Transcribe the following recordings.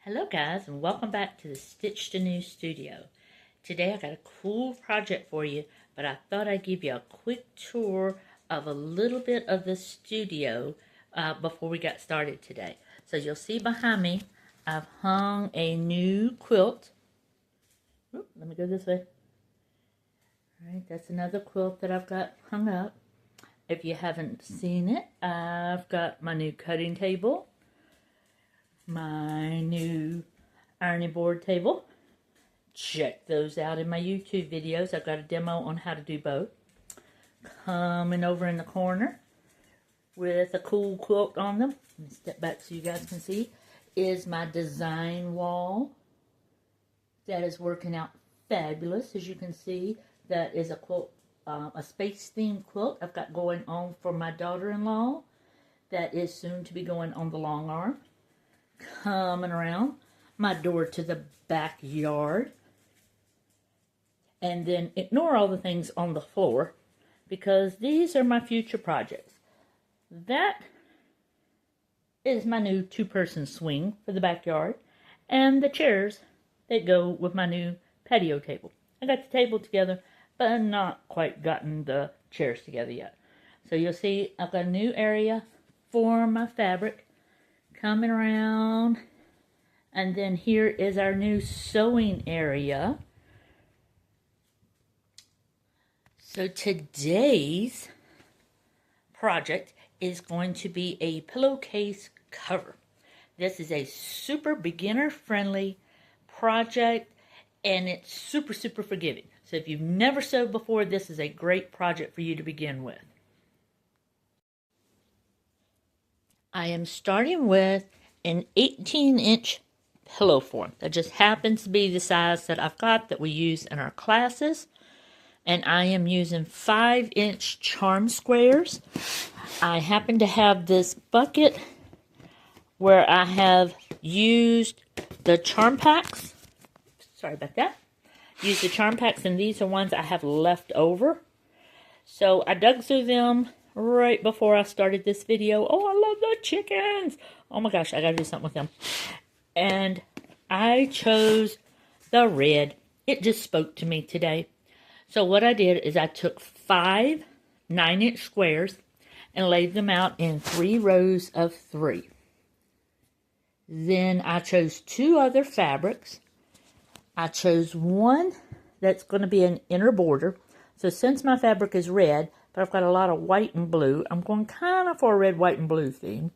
Hello guys, and welcome back to the Stitch to New studio. Today I got a cool project for you, but I thought I'd give you a quick tour of a little bit of the studio before we got started today. So you'll see behind me, I've hung a new quilt. Ooh, let me go this way. Alright, that's another quilt that I've got hung up. If you haven't seen it, I've got my new cutting table, my new ironing board table. Check those out in my YouTube videos. I've got a demo on how to do both. Coming over in the corner with a cool quilt on them, let me step back so you guys can see, is my design wall. That is working out fabulous. As you can see, that is a quilt, a space themed quilt I've got going on for my daughter-in-law. That is soon to be going on the long arm. Coming around my door to the backyard, and then ignore all the things on the floor because these are my future projects. That is my new two-person swing for the backyard, and the chairs that go with my new patio table. I got the table together, but I've not quite gotten the chairs together yet. So you'll see I've got a new area for my fabric coming around, and then here is our new sewing area. So today's project is going to be a pillowcase cover. This is a super beginner friendly project, and it's super forgiving. So if you've never sewed before, this is a great project for you to begin with. I am starting with an 18-inch pillow form. That just happens to be the size that I've got that we use in our classes. And I am using 5-inch charm squares. I happen to have this bucket where I have used the charm packs. Sorry about that. Used the charm packs, and these are ones I have left over. So I dug through them right before I started this video. Oh, I love the chickens. Oh my gosh, I gotta do something with them. And I chose the red. It just spoke to me today. So what I did is I took 5 9-inch squares and laid them out in 3 rows of 3. Then I chose 2 other fabrics. I chose one that's going to be an inner border. So since my fabric is red, but I've got a lot of white and blue, I'm going kind of for a red, white, and blue theme.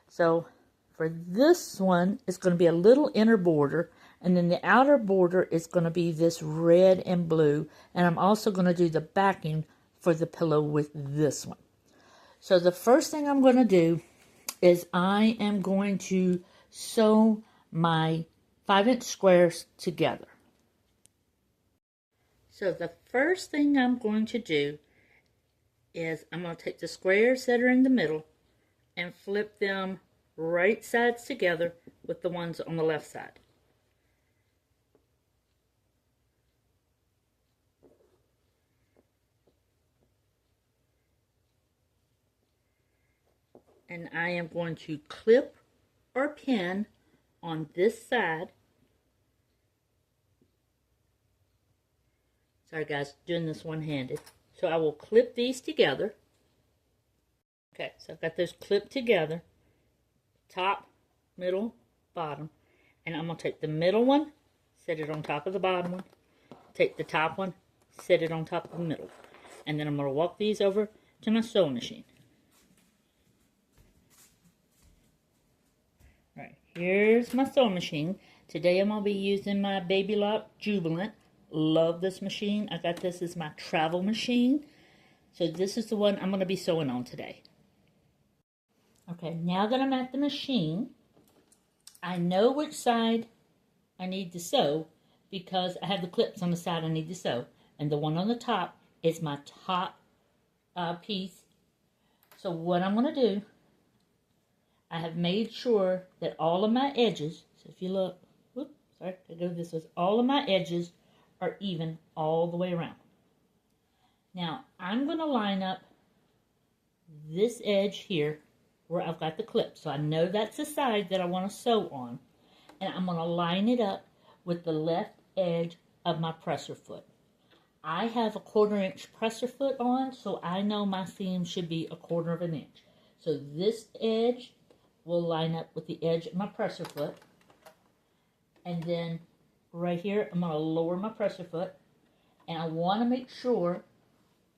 So for this one, it's going to be a little inner border, and then the outer border is going to be this red and blue, and I'm also going to do the backing for the pillow with this one. So the first thing I'm going to do is I am going to sew my 5-inch squares together. So the first thing I'm going to do is I'm going to take the squares that are in the middle and flip them right sides together with the ones on the left side. And I am going to clip or pin on this side. Sorry guys, doing this one-handed. So I will clip these together. Okay, so I've got those clipped together. Top, middle, bottom. And I'm going to take the middle one, set it on top of the bottom one. Take the top one, set it on top of the middle. And then I'm going to walk these over to my sewing machine. Alright, here's my sewing machine. Today I'm going to be using my Baby Lock Jubilant. Love this machine. I got this as my travel machine. So this is the one I'm going to be sewing on today. Okay, now that I'm at the machine, I know which side I need to sew because I have the clips on the side I need to sew. And the one on the top is my top piece. So what I'm going to do, I have made sure that all of my edges, so if you look, whoop, sorry, I go this way, all of my edges are even all the way around. Now, I'm going to line up this edge here where I've got the clip. So I know that's the side that I want to sew on. and I'm going to line it up with the left edge of my presser foot. I have a 1/4 inch presser foot on, so I know my seam should be 1/4 of an inch. So this edge will line up with the edge of my presser foot. And then right here, I'm going to lower my presser foot. And I want to make sure,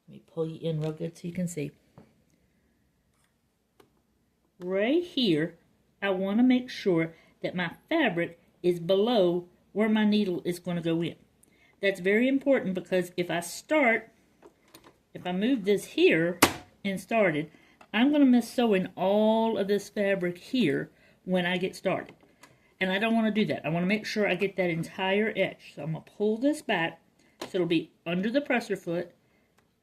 let me pull you in real good so you can see. Right here, I want to make sure that my fabric is below where my needle is going to go in. That's very important because if I move this here and started, I'm going to miss sewing all of this fabric here when I get started. And I don't want to do that. I want to make sure I get that entire edge. So I'm going to pull this back so it'll be under the presser foot,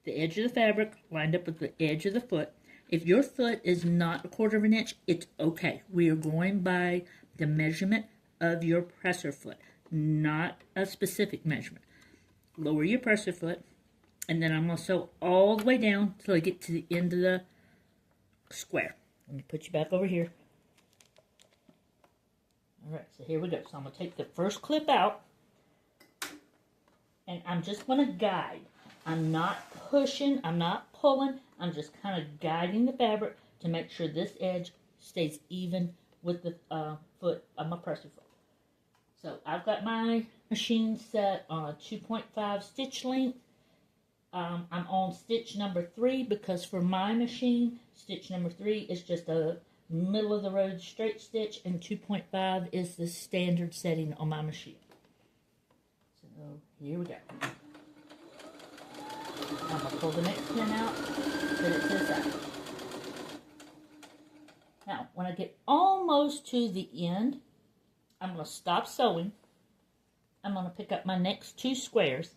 the edge of the fabric lined up with the edge of the foot. If your foot is not 1/4 of an inch, it's okay. We are going by the measurement of your presser foot, not a specific measurement. Lower your presser foot, and then I'm going to sew all the way down till I get to the end of the square. Let me put you back over here. Alright, so here we go. So I'm going to take the first clip out, and I'm just going to guide. I'm not pushing, I'm not pulling, I'm just kind of guiding the fabric to make sure this edge stays even with the foot of my presser foot. So I've got my machine set on a 2.5 stitch length. I'm on stitch number 3 because for my machine, stitch number 3 is just a middle of the road straight stitch, and 2.5 is the standard setting on my machine. So here we go. I'm going to pull the next pin out, put it to the side. Now, when I get almost to the end, I'm going to stop sewing. I'm going to pick up my next 2 squares.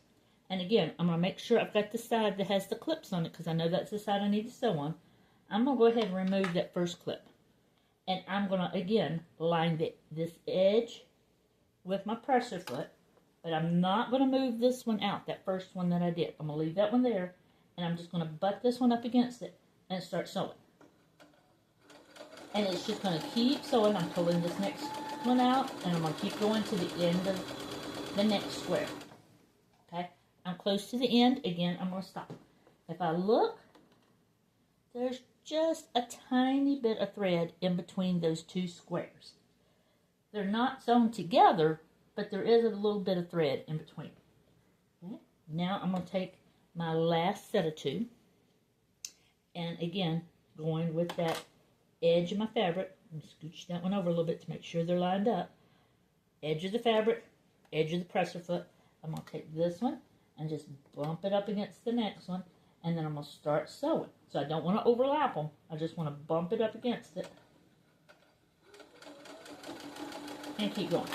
And again, I'm going to make sure I've got the side that has the clips on it because I know that's the side I need to sew on. I'm going to go ahead and remove that first clip. And I'm going to, again, line this edge with my presser foot. But I'm not going to move this one out, that first one that I did. I'm going to leave that one there, and I'm just going to butt this one up against it and start sewing. And it's just going to keep sewing. I'm pulling this next one out, and I'm going to keep going to the end of the next square. Okay? I'm close to the end. Again, I'm going to stop. If I look, there's just a tiny bit of thread in between those 2 squares. They're not sewn together, but there is a little bit of thread in between. Okay. Now I'm going to take my last set of 2, and again, going with that edge of my fabric, I'm going to scooch that one over a little bit to make sure they're lined up. Edge of the fabric, edge of the presser foot. I'm going to take this one and just bump it up against the next one, and then I'm going to start sewing. So I don't want to overlap them. I just want to bump it up against it and keep going.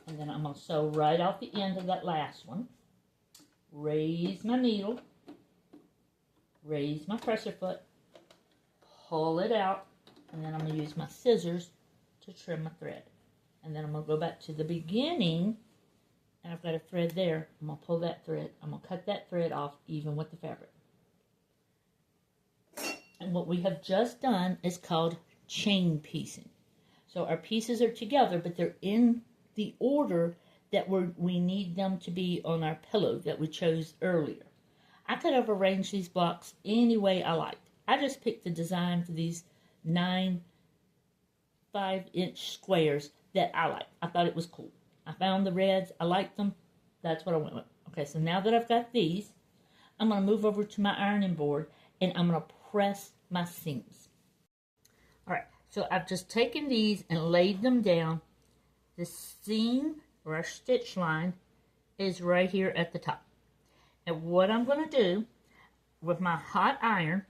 And then I'm going to sew right off the end of that last one. Raise my needle. Raise my presser foot. Pull it out. And then I'm going to use my scissors to trim my thread. And then I'm going to go back to the beginning. And I've got a thread there. I'm going to pull that thread. I'm going to cut that thread off even with the fabric. And what we have just done is called chain piecing. So our pieces are together, but they're in the order that we need them to be on our pillow that we chose earlier. I could have arranged these blocks any way I liked. I just picked the design for these 9 5-inch squares that I liked. I thought it was cool. I found the reds. I liked them. That's what I went with. Okay, so now that I've got these, I'm going to move over to my ironing board, and I'm going to press my seams. All right, so I've just taken these and laid them down. The seam or our stitch line is right here at the top. And what I'm going to do with my hot iron,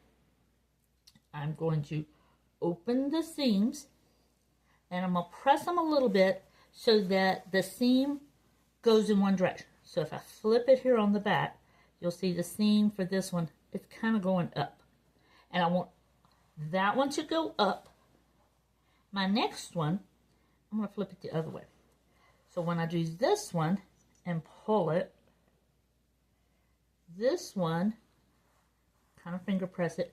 I'm going to open the seams, and I'm going to press them a little bit so that the seam goes in one direction. So if I flip it here on the back, you'll see the seam for this one, it's kind of going up. And I want that one to go up. My next one, I'm going to flip it the other way. So when I do this one and pull it, this one, kind of finger press it,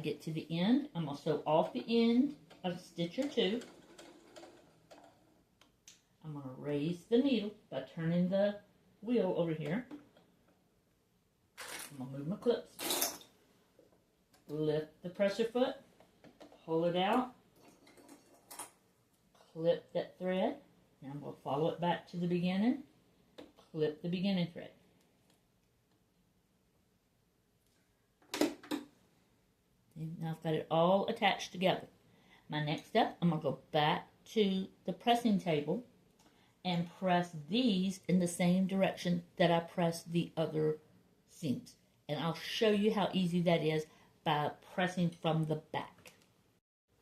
get to the end, I'm going to sew off the end of a stitch or two. I'm going to raise the needle by turning the wheel over here. I'm going to move my clips. Lift the presser foot, pull it out, clip that thread. Now I'm going to follow it back to the beginning, clip the beginning thread. Now I've got it all attached together. My next step, I'm going to go back to the pressing table and press these in the same direction that I pressed the other seams. And I'll show you how easy that is by pressing from the back.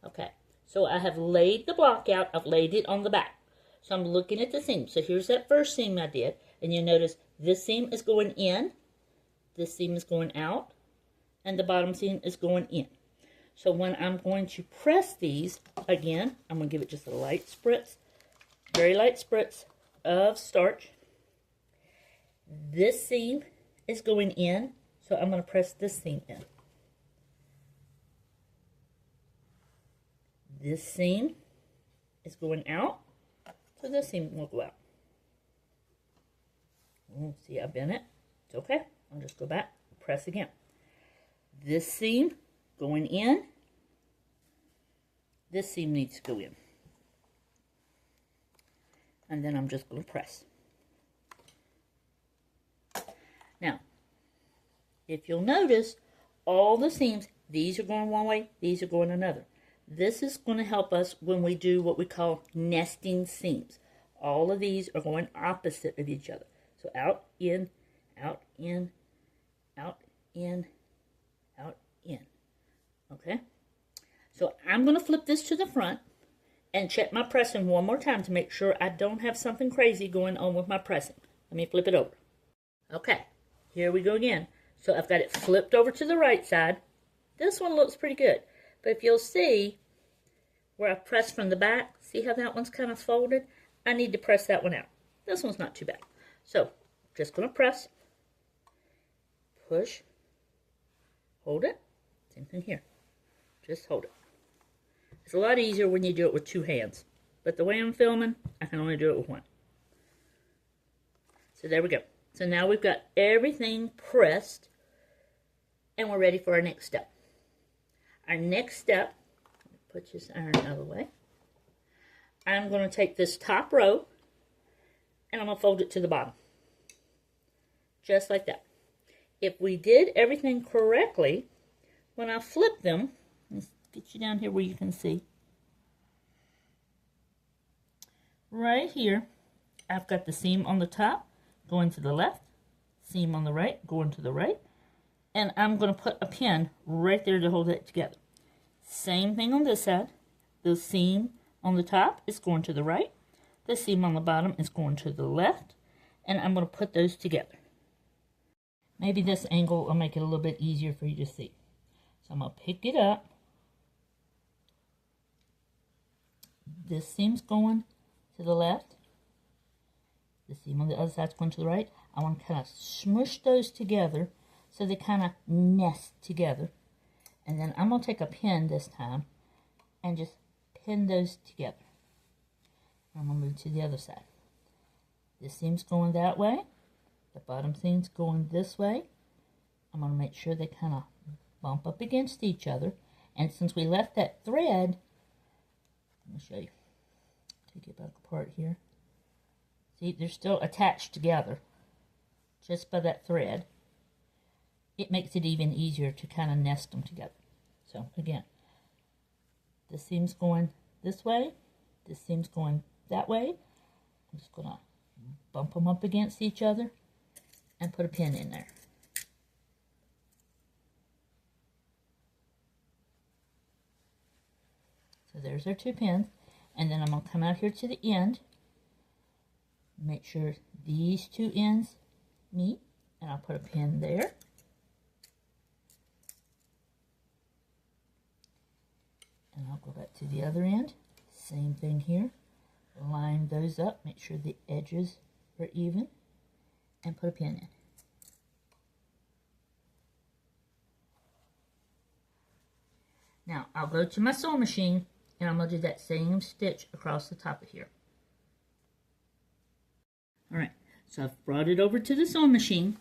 Okay, so I have laid the block out. I've laid it on the back. So I'm looking at the seam. So here's that first seam I did. And you notice this seam is going in, this seam is going out, and the bottom seam is going in. So when I'm going to press these, again, I'm going to give it just a light spritz, very light spritz of starch. This seam is going in, so I'm going to press this seam in. This seam is going out, so this seam will go out. See, I bent it. It's okay. I'll just go back, press again. This seam going in. This seam needs to go in. And then I'm just going to press. Now, if you'll notice, all the seams, these are going one way, these are going another. This is going to help us when we do what we call nesting seams. All of these are going opposite of each other. So out, in, out, in, out, in, out, in. Okay? So I'm going to flip this to the front and check my pressing one more time to make sure I don't have something crazy going on with my pressing. Let me flip it over. Okay, here we go again. So I've got it flipped over to the right side. This one looks pretty good. But if you'll see where I pressed from the back, see how that one's kind of folded? I need to press that one out. This one's not too bad. So, just going to press, push, hold it. Same thing here. Just hold it. It's a lot easier when you do it with two hands. But the way I'm filming, I can only do it with one. So there we go. So now we've got everything pressed, and we're ready for our next step. Our next step, put this iron out of the way. I'm going to take this top row, and I'm going to fold it to the bottom. Just like that. If we did everything correctly, when I flip them, let's get you down here where you can see. Right here, I've got the seam on the top going to the left, seam on the right going to the right, and I'm going to put a pin right there to hold it together. Same thing on this side. The seam on the top is going to the right, the seam on the bottom is going to the left, and I'm going to put those together. Maybe this angle will make it a little bit easier for you to see. So I'm going to pick it up. This seam's going to the left. The seam on the other side's going to the right. I want to kind of smush those together so they kind of nest together. And then I'm going to take a pin this time and just pin those together. I'm going to move to the other side. This seam's going that way. The bottom seam's going this way. I'm going to make sure they kind of bump up against each other. And since we left that thread, let me show you. Take it back apart here. See, they're still attached together just by that thread. It makes it even easier to kind of nest them together. So again, this seam's going this way. This seam's going that way. I'm just going to bump them up against each other and put a pin in there. So there's our two pins. And then I'm going to come out here to the end. Make sure these two ends meet. And I'll put a pin there. And I'll go back to the other end. Same thing here. Line those up. Make sure the edges are even. And put a pin in. Now I'll go to my sewing machine and I'm going to do that same stitch across the top of here. Alright, so I've brought it over to the sewing machine,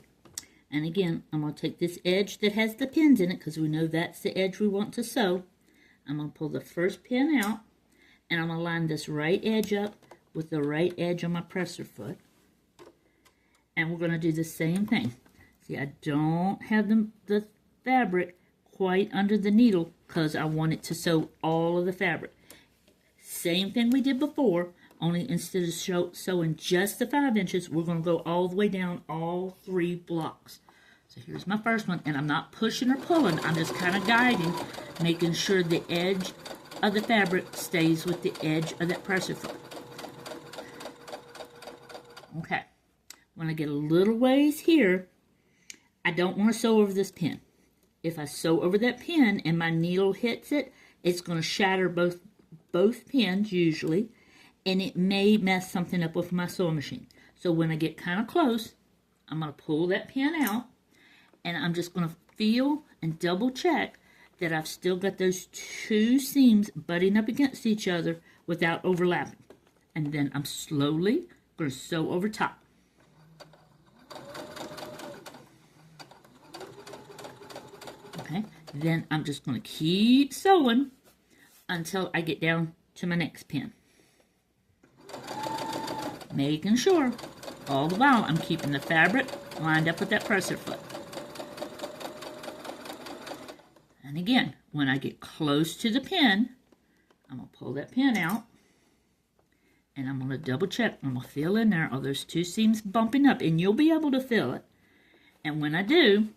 and again I'm going to take this edge that has the pins in it, because we know that's the edge we want to sew. I'm going to pull the first pin out, and I'm going to line this right edge up with the right edge on my presser foot, and we're going to do the same thing. See, I don't have the fabric quite under the needle because I want it to sew all of the fabric. Same thing we did before, only instead of sewing just the 5 inches, we're going to go all the way down all 3 blocks. So here's my first one, and I'm not pushing or pulling, I'm just kind of guiding, making sure the edge of the fabric stays with the edge of that presser foot. Okay, when I get a little ways here, I don't want to sew over this pin. If I sew over that pin and my needle hits it, it's going to shatter both pins usually, and it may mess something up with my sewing machine. So when I get kind of close, I'm going to pull that pin out, and I'm just going to feel and double check that I've still got those 2 seams butting up against each other without overlapping. And then I'm slowly going to sew over top. Okay, then I'm just going to keep sewing until I get down to my next pin. Making sure all the while I'm keeping the fabric lined up with that presser foot. And again, when I get close to the pin, I'm going to pull that pin out, and I'm going to double check. I'm going to feel in there, oh, there's 2 seams bumping up, and you'll be able to feel it. And when I do,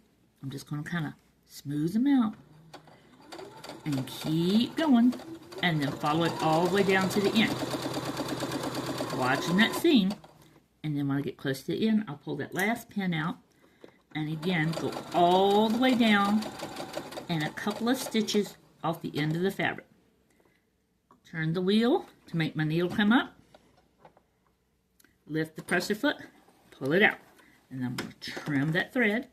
I'm just going to kind of smooth them out and keep going, and then follow it all the way down to the end. Watching that seam, and then when I get close to the end, I'll pull that last pin out, and again, go all the way down, and a couple of stitches off the end of the fabric. Turn the wheel to make my needle come up, lift the presser foot, pull it out, and I'm going to trim that thread,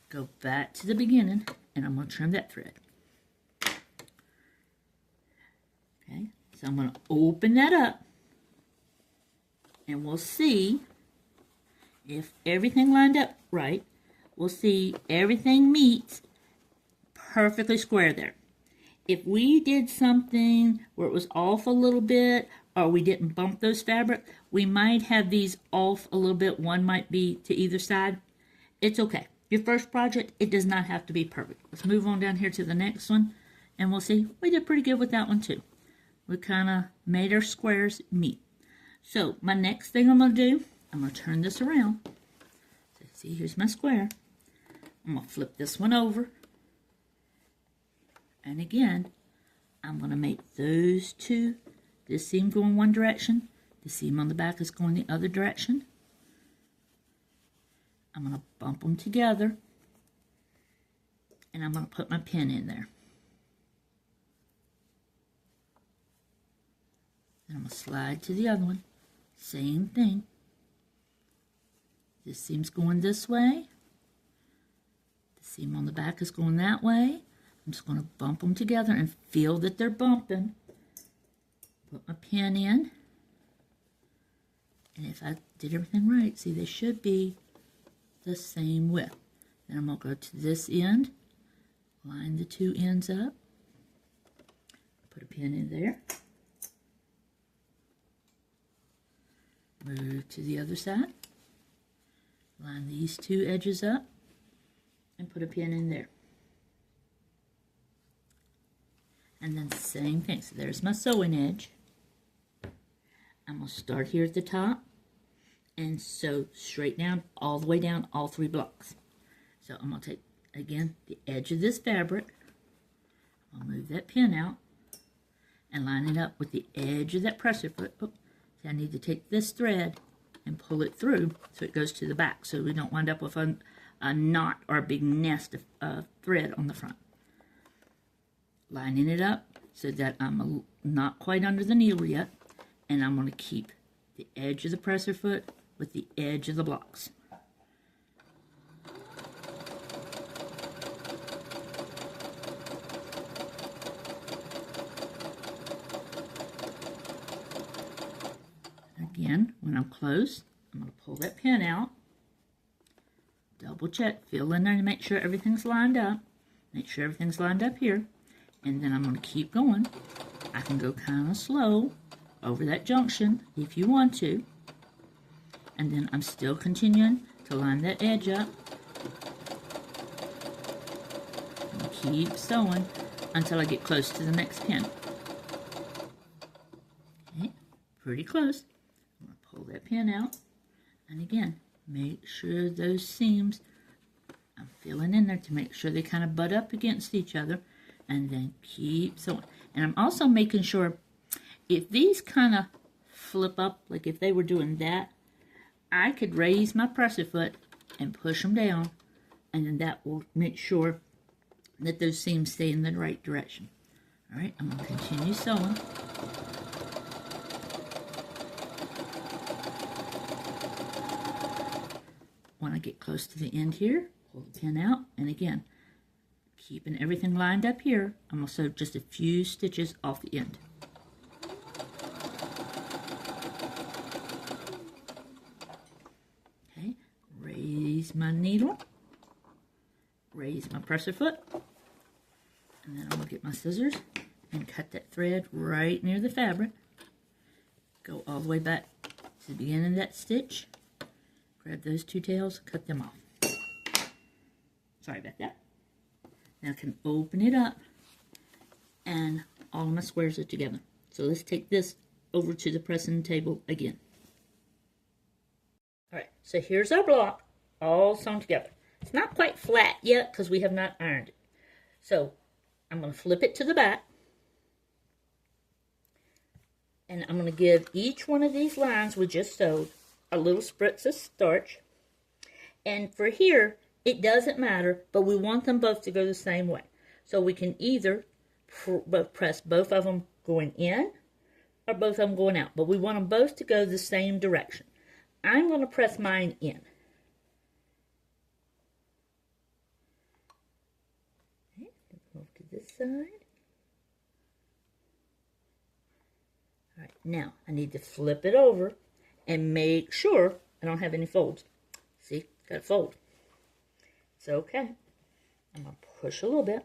go back to the beginning, and I'm going to trim that thread. Okay, so I'm going to open that up, and we'll see if everything lined up right. We'll see everything meets perfectly square there. If we did something where it was off a little bit, or we didn't bump those fabric, we might have these off a little bit. One might be to either side. It's okay. Your first project, it does not have to be perfect. Let's move on down here to the next one, and we'll see. We did pretty good with that one too. We kind of made our squares meet. So my next thing I'm going to do, I'm going to turn this around. So see, here's my square. I'm going to flip this one over. And again, I'm going to make those 2. This seam going one direction. The seam on the back is going the other direction. I'm going to bump them together. And I'm going to put my pin in there. Then I'm going to slide to the other one. Same thing. This seam's going this way. The seam on the back is going that way. I'm just going to bump them together and feel that they're bumping. Put my pin in. And if I did everything right, see, they should be the same width. Then I'm going to go to this end, line the 2 ends up, put a pin in there, move to the other side, line these 2 edges up, and put a pin in there. And then same thing. So there's my sewing edge. I'm going to start here at the top and sew straight down, all the way down, all 3 blocks. So I'm going to take, again, the edge of this fabric. I'll move that pin out and line it up with the edge of that presser foot. Oh, see, I need to take this thread and pull it through so it goes to the back, so we don't wind up with a knot or a big nest of thread on the front. Lining it up so that I'm not quite under the needle yet, and I'm going to keep the edge of the presser foot with the edge of the blocks. when I'm close, I'm going to pull that pin out, double check, feel in there to make sure everything's lined up. Make sure everything's lined up here. And then I'm going to keep going. I can go kind of slow over that junction if you want to. And then I'm still continuing to line that edge up. And keep sewing until I get close to the next pin. Okay, pretty close. I'm going to pull that pin out. And again, make sure those seams, I'm feeling in there to make sure they kind of butt up against each other. And then keep sewing. And I'm also making sure if these kind of flip up, like if they were doing that, I could raise my presser foot and push them down, and then that will make sure that those seams stay in the right direction. All right, I'm going to continue sewing. When I get close to the end here, pull the pin out, and again, keeping everything lined up here, I'm going to sew just a few stitches off the end. Okay, raise my needle, raise my presser foot, and then I'm going to get my scissors and cut that thread right near the fabric. Go all the way back to the beginning of that stitch, grab those two tails, cut them off. Sorry about that. Now I can open it up and all of my squares are together. So let's take this over to the pressing table again. Alright, so here's our block all sewn together. It's not quite flat yet because we have not ironed it. So I'm going to flip it to the back. And I'm going to give each one of these lines we just sewed a little spritz of starch. And for here, it doesn't matter, but we want them both to go the same way. So we can either press both of them going in or both of them going out. But we want them both to go the same direction. I'm going to press mine in. Okay, move to this side. All right, now I need to flip it over and make sure I don't have any folds. See, got a fold. It's okay. I'm going to push a little bit.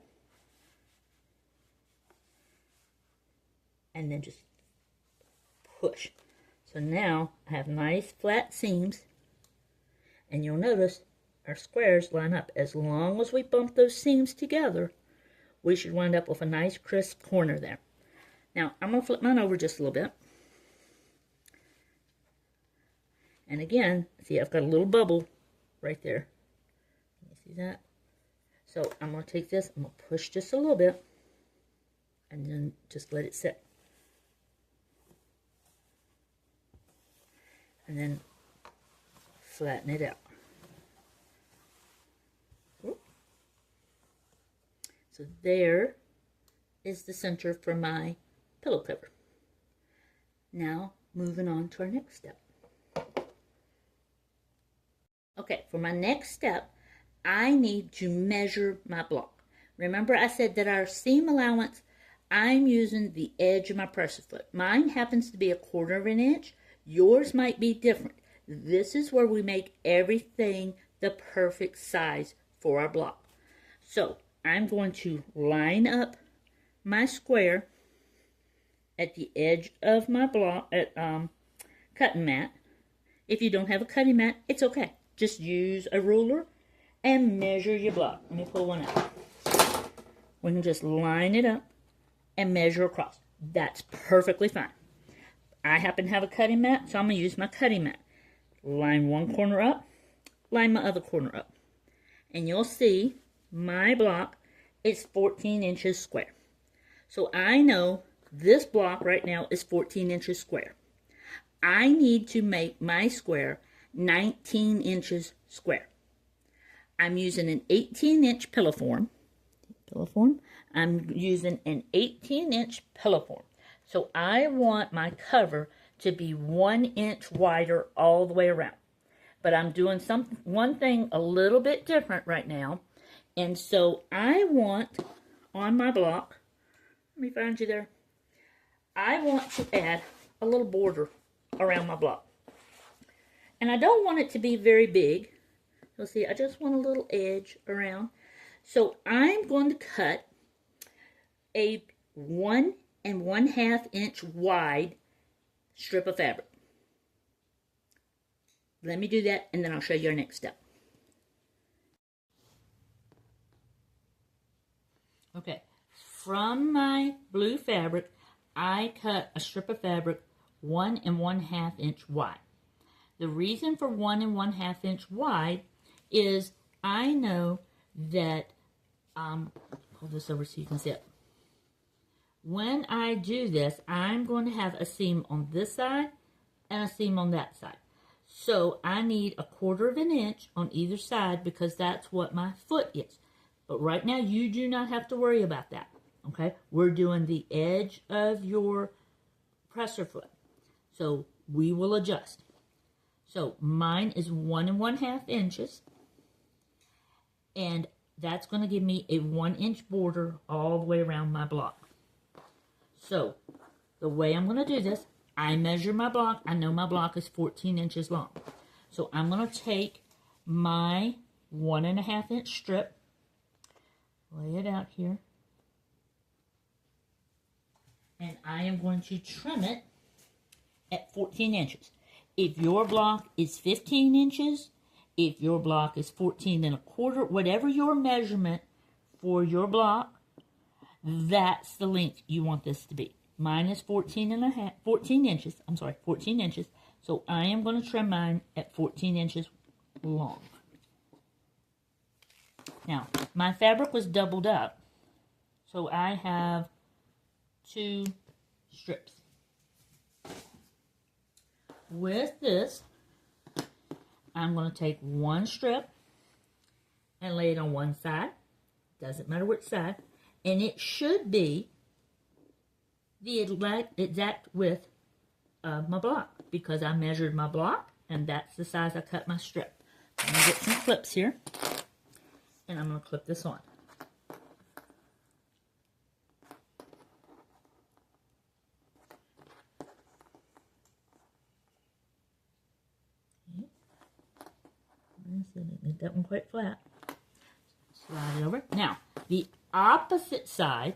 And then just push. So now I have nice flat seams. And you'll notice our squares line up. As long as we bump those seams together, we should wind up with a nice crisp corner there. Now I'm going to flip mine over just a little bit. And again, see, I've got a little bubble right there. See that? So I'm going to take this, I'm going to push just a little bit, and then just let it sit. And then flatten it out. So there is the center for my pillow cover. Now moving on to our next step. Okay, for my next step, I need to measure my block. Remember I said that our seam allowance, I'm using the edge of my presser foot. Mine happens to be 1/4 of an inch. Yours might be different. This is where we make everything the perfect size for our block. So I'm going to line up my square at the edge of my block, cutting mat. If you don't have a cutting mat, it's okay. Just use a ruler and measure your block. Let me pull one out. We can just line it up and measure across. That's perfectly fine. I happen to have a cutting mat, so I'm going to use my cutting mat. Line one corner up, line my other corner up. And you'll see my block is 14 inches square. So I know this block right now is 14 inches square. I need to make my square 19 inches square. I'm using an 18-inch pillow form. I'm using an 18-inch pillow form. So I want my cover to be 1 inch wider all the way around. But I'm doing one thing a little bit different right now. And so I want on my block, let me find you there. I want to add a little border around my block. And I don't want it to be very big. You'll see, I just want a little edge around. So I'm going to cut a 1 1/2 inch wide strip of fabric. Let me do that, and then I'll show you our next step. Okay, from my blue fabric, I cut a strip of fabric 1 1/2 inch wide. The reason for 1 1/2 inch wide is I know that, pull this over so you can see it. When I do this, I'm going to have a seam on this side and a seam on that side. So I need a 1/4 inch on either side because that's what my foot is. But right now, you do not have to worry about that, okay? We're doing the edge of your presser foot. So we will adjust. So mine is 1 1/2 inches. And that's going to give me a 1 inch border all the way around my block. So the way I'm going to do this, I measure my block. I know my block is 14 inches long. So I'm going to take my 1 1/2 inch strip, lay it out here, and I am going to trim it at 14 inches. If your block is 15 inches, if your block is 14 1/4, whatever your measurement for your block, that's the length you want this to be. Mine is 14 inches. I'm sorry, 14 inches. So I am going to trim mine at 14 inches long. Now, my fabric was doubled up, so I have 2 strips. With this, I'm going to take 1 strip and lay it on one side. Doesn't matter which side. And it should be the exact width of my block because I measured my block and that's the size I cut my strip. I'm going to get some clips here and I'm going to clip this on. Make that one quite flat. Slide it over. Now, the opposite side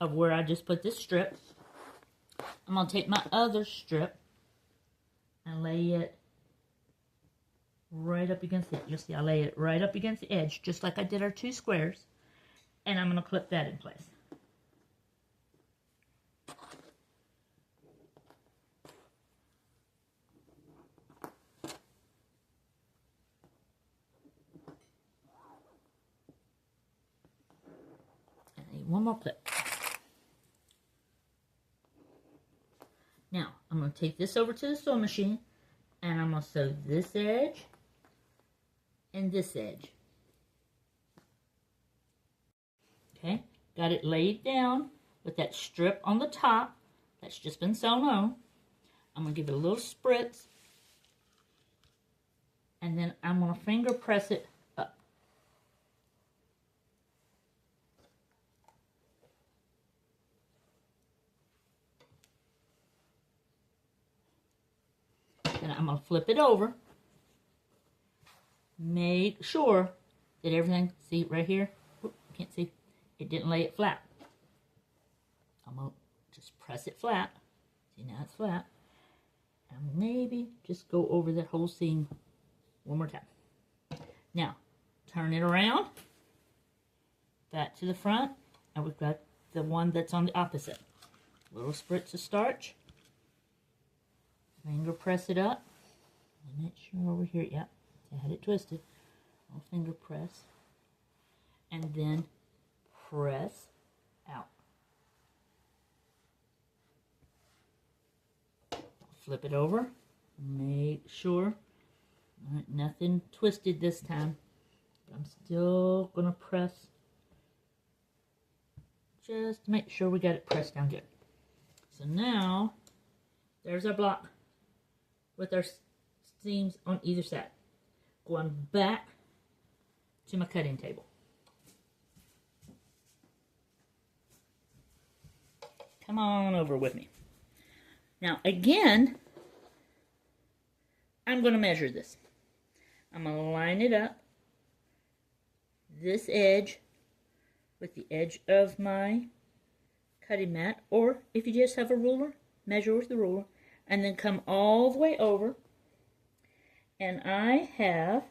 of where I just put this strip, I'm going to take my other strip and lay it right up against it. You'll see I lay it right up against the edge, just like I did our 2 squares. And I'm going to clip that in place. One more clip. Now, I'm going to take this over to the sewing machine and I'm going to sew this edge and this edge. Okay, got it laid down with that strip on the top that's just been sewn on. I'm going to give it a little spritz and then I'm going to finger press it up. Then I'm going to flip it over. Make sure that everything, see right here, can't see, it didn't lay it flat. I'm going to just press it flat. See, now it's flat. And maybe just go over that whole seam one more time. Now, turn it around, back to the front, and we've got the one that's on the opposite. Little spritz of starch. Finger press it up. Make sure over here, yep, I had it twisted. Little finger press. And then press out. Flip it over. Make sure nothing twisted this time. I'm still going to press just to make sure we got it pressed down good. So now, there's our block with our seams on either side. Going back to my cutting table. Come on over with me. Now again, I'm going to measure this. I'm going to line it up, this edge with the edge of my cutting mat, or if you just have a ruler, measure with the ruler, and then come all the way over, and I have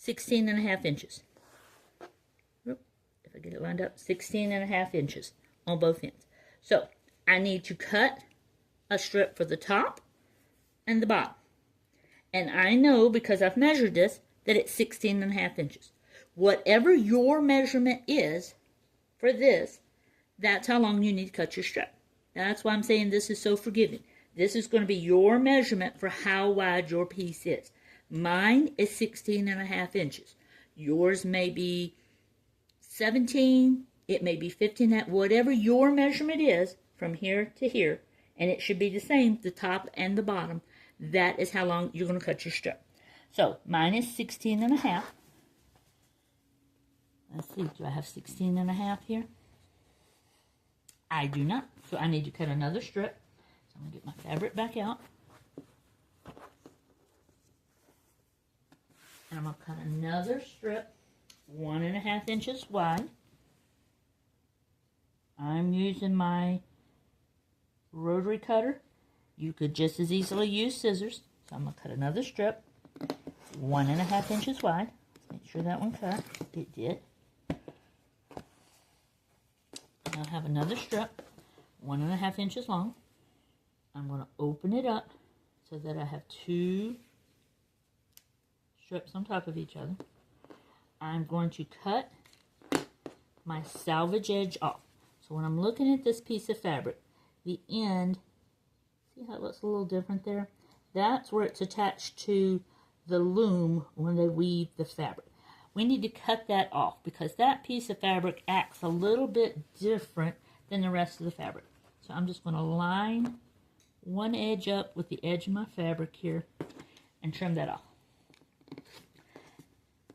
16.5 inches. If I get it lined up, 16.5 inches on both ends. So I need to cut a strip for the top and the bottom. And I know, because I've measured this, that it's 16.5 inches. Whatever your measurement is for this, that's how long you need to cut your strip. That's why I'm saying this is so forgiving. This is going to be your measurement for how wide your piece is. Mine is 16.5 inches. Yours may be 17, it may be 15, whatever your measurement is from here to here, and it should be the same, the top and the bottom. That is how long you're going to cut your strip. So mine is 16.5. Let's see, do I have 16.5 here? I do not. So I need to cut another strip. So I'm going to get my fabric back out. And I'm going to cut another strip 1.5 inches wide. I'm using my rotary cutter. You could just as easily use scissors. So I'm going to cut another strip 1.5 inches wide. Let's make sure that one cut. It did. And I'll have another strip 1.5 inches long. I'm going to open it up so that I have two strips on top of each other. I'm going to cut my salvage edge off. So when I'm looking at this piece of fabric, the end, see how it looks a little different there? That's where it's attached to the loom when they weave the fabric. We need to cut that off because that piece of fabric acts a little bit different than the rest of the fabric. So I'm just going to line one edge up with the edge of my fabric here and trim that off.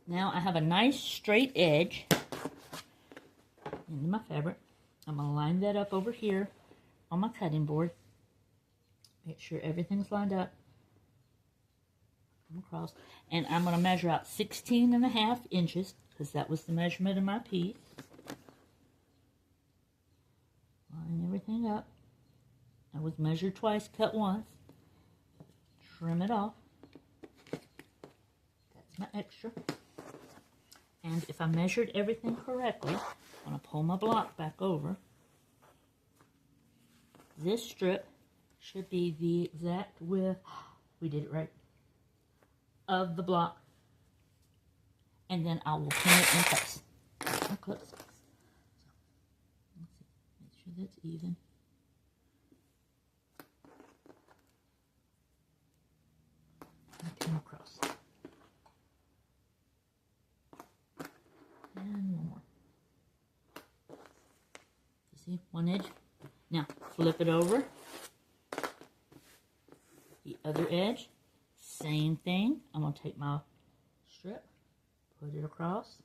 Now I have a nice straight edge into my fabric. I'm going to line that up over here on my cutting board. Make sure everything's lined up. Come across. And I'm going to measure out 16.5 inches because that was the measurement of my piece. Line everything up. I was measured twice, cut once. Trim it off. That's my extra. And if I measured everything correctly, I'm going to pull my block back over. This strip should be the exact width, we did it right, of the block. And then I will pin it in place. My clips. So, let's see, make sure that's even. And pin across. And one more. You see, one edge. Now, flip it over. The other edge, same thing. I'm going to take my strip, put it across,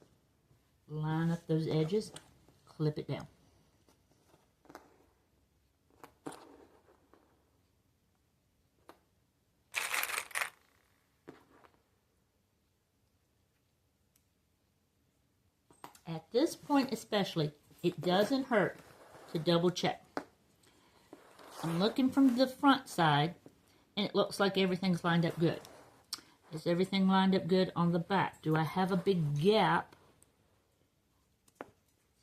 line up those edges, clip it down. At this point especially, it doesn't hurt to double check. I'm looking from the front side, and it looks like everything's lined up good. Is everything lined up good on the back? Do I have a big gap?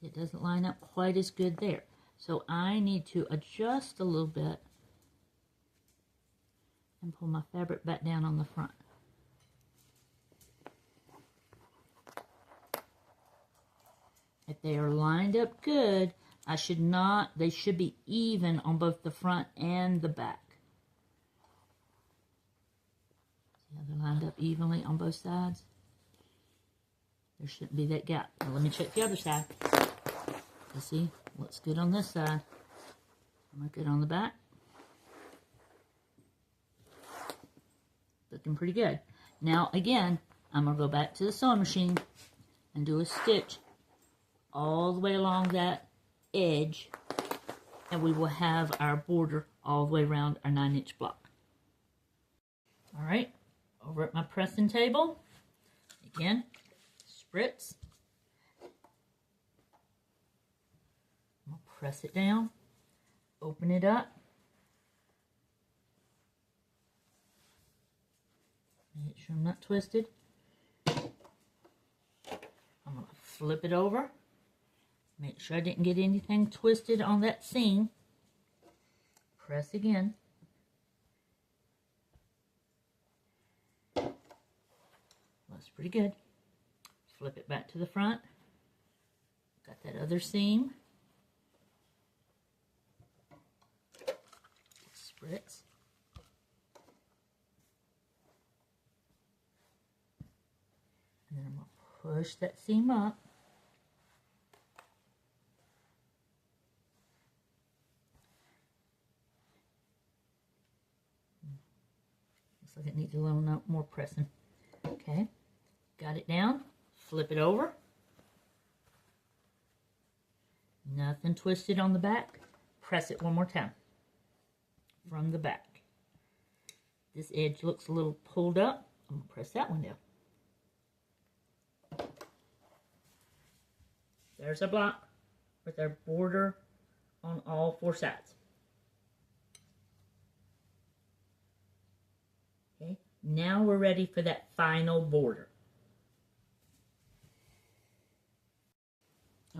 It doesn't line up quite as good there. So I need to adjust a little bit and pull my fabric back down on the front. If they are lined up good, they should be even on both the front and the back. See how they're lined up evenly on both sides? There shouldn't be that gap. Now let me check the other side. You see, looks good on this side. Look good on the back. Looking pretty good. Now again, I'm going to go back to the sewing machine and do a stitch all the way along that edge, and we will have our border all the way around our 9-inch block. All right, over at my pressing table, again, spritz. I'm going to press it down, open it up. Make sure I'm not twisted. I'm going to flip it over. Make sure I didn't get anything twisted on that seam. Press again. That's pretty good. Flip it back to the front. Got that other seam. Spritz. And then I'm going to push that seam up. Looks like it needs a little more pressing. Okay, got it down. Flip it over. Nothing twisted on the back. Press it one more time from the back. This edge looks a little pulled up. I'm going to press that one down. There's our block with our border on all four sides. Okay, now we're ready for that final border.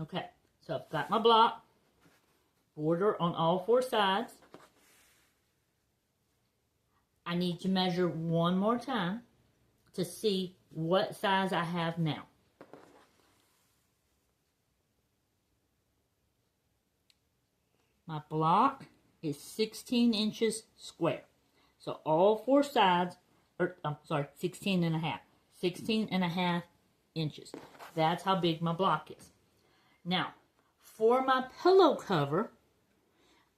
Okay, so I've got my block, border on all four sides. I need to measure one more time to see what size I have now. My block is 16 inches square. So all four sides, 16 and a half. 16 and a half inches. That's how big my block is. Now, for my pillow cover,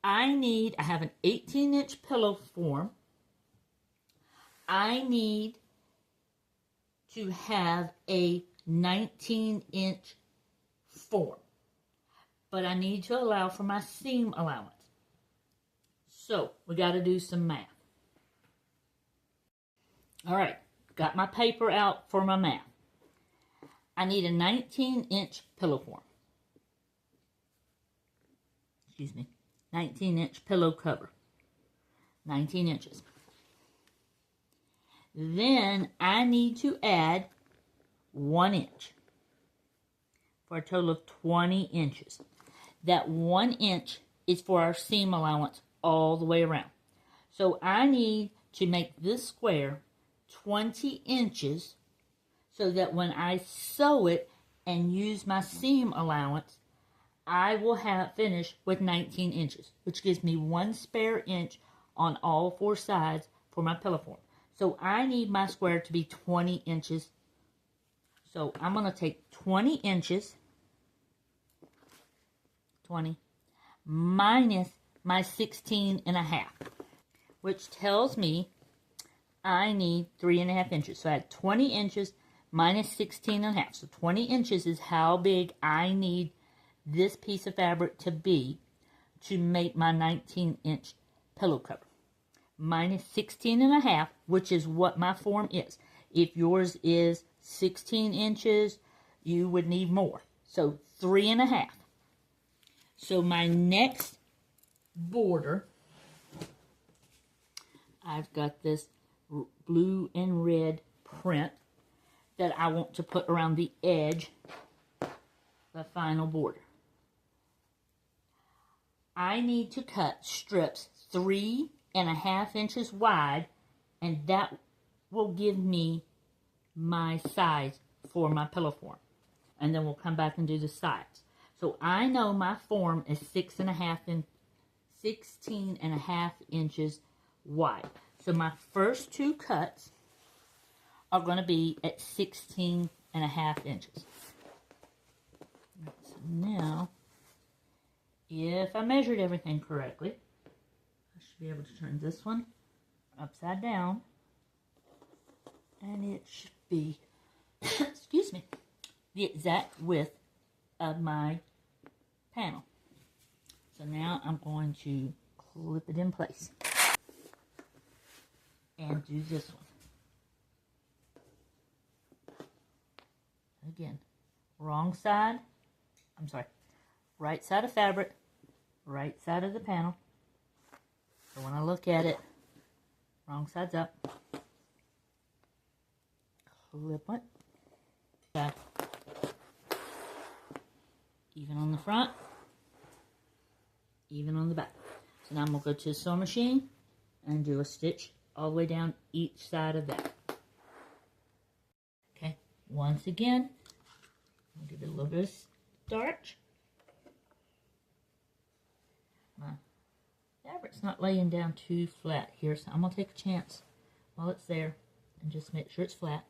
I have an 18-inch pillow form. I need to have a 19-inch form. But I need to allow for my seam allowance. So, we got to do some math. All right, got my paper out for my math. I need a 19-inch pillow form. 19-inch pillow cover. 19 inches. Then I need to add 1 inch for a total of 20 inches. That 1 inch is for our seam allowance all the way around. So I need to make this square 20 inches so that when I sew it and use my seam allowance, I will have finished with 19 inches, which gives me 1 spare inch on all four sides for my pillow form. So I need my square to be 20 inches. So I'm going to take 20 inches, 20, minus my 16 and a half, which tells me I need 3.5 inches. So I had 20 inches minus 16 and a half. So 20 inches is how big I need this piece of fabric to be to make my 19-inch pillow cover. Minus 16 and a half, which is what my form is. If yours is 16 inches, you would need more. So 3.5. So my next border, I've got this blue and red print that I want to put around the edge, the final border. I need to cut strips 3.5 inches wide, and that will give me my size for my pillow form. And then we'll come back and do the sides. So I know my form is 16.5 inches wide. So my first two cuts are going to be at 16.5 inches. So now, if I measured everything correctly, I should be able to turn this one upside down, and it should be, excuse me, the exact width of my panel. So now I'm going to clip it in place and do this one. Again, wrong side, I'm sorry, right side of fabric, right side of the panel. So when I look at it, wrong side's up. Clip it. Back. Even on the front, even on the back. So now I'm going to go to the sewing machine and do a stitch all the way down each side of that. Okay, once again, I'll give it a little bit of starch. My fabric's not laying down too flat here, so I'm going to take a chance while it's there and just make sure it's flat.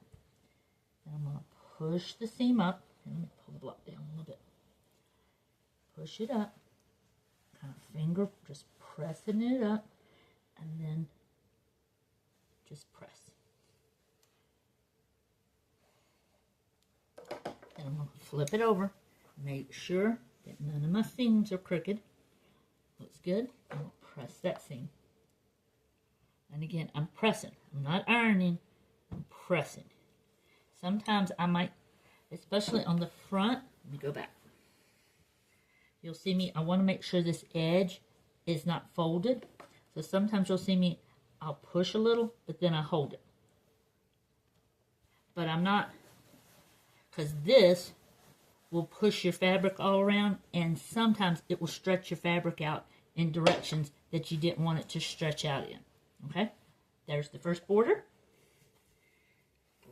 And I'm going to push the seam up. And let me pull the block down a little bit. Push it up. Kind of finger, just pressing it up. And then just press. And I'm going to flip it over. Make sure that none of my seams are crooked. Looks good. I'm going to press that seam. And again, I'm pressing. I'm not ironing. I'm pressing. Sometimes I might, especially on the front, let me go back. You'll see me, I want to make sure this edge is not folded. So sometimes you'll see me, I'll push a little, but then I hold it. But I'm not, because this will push your fabric all around, and sometimes it will stretch your fabric out in directions that you didn't want it to stretch out in. Okay, there's the first border.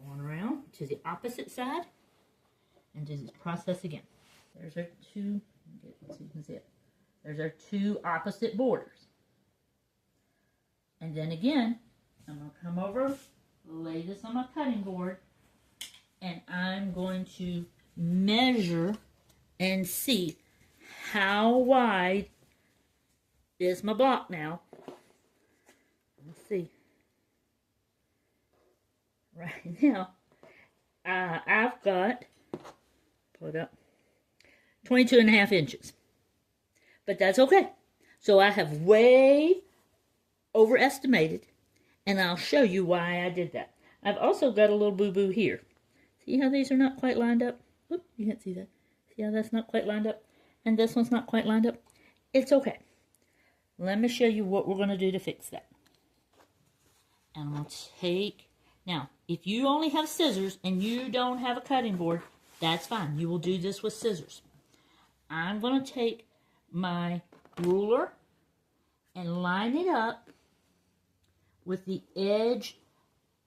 Going around to the opposite side and do this process again. There's our two, so you can see it. There's our two opposite borders. And then again, I'm going to come over, lay this on my cutting board, and I'm going to measure and see how wide is my block now. Let's see. Right now, I've got, pull it up, 22.5 inches. But that's okay. So I have way overestimated, and I'll show you why I did that. I've also got a little boo-boo here. See how these are not quite lined up? Oop, you can't see that. See how that's not quite lined up? And this one's not quite lined up? It's okay. Let me show you what we're going to do to fix that. And I'm going to take, now, if you only have scissors and you don't have a cutting board, that's fine. You will do this with scissors. I'm going to take my ruler and line it up with the edge